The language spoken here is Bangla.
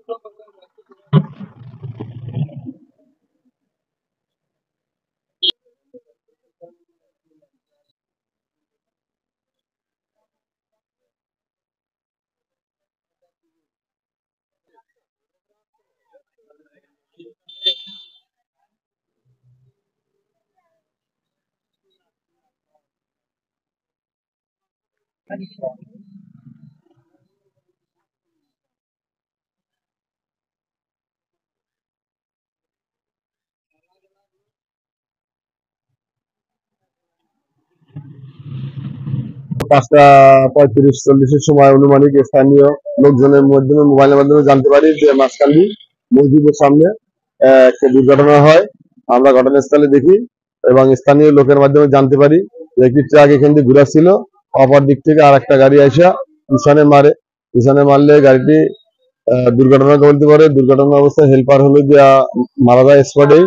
5:35-40-এর সময় অনুমানিক স্থানীয় লোকজনের মাধ্যমে মোবাইলের মাধ্যমে জানতে পারি যে মাসকান্দি মসজিদের সামনে একটা দুর্ঘটনা হয়। আমরা ঘটনাস্থলে দেখি এবং স্থানীয় লোকের মাধ্যমে জানতে পারি যে একটি ট্রাক এখান দিয়ে ঘুরাচ্ছিল, অপর দিক থেকে আর একটা গাড়ি আসা পিছনে মারলে গাড়িটি দুর্ঘটনা বলতে পারে। দুর্ঘটনা অবস্থায় হেল্পার হলো গিয়া মারা যায় স্পটেই।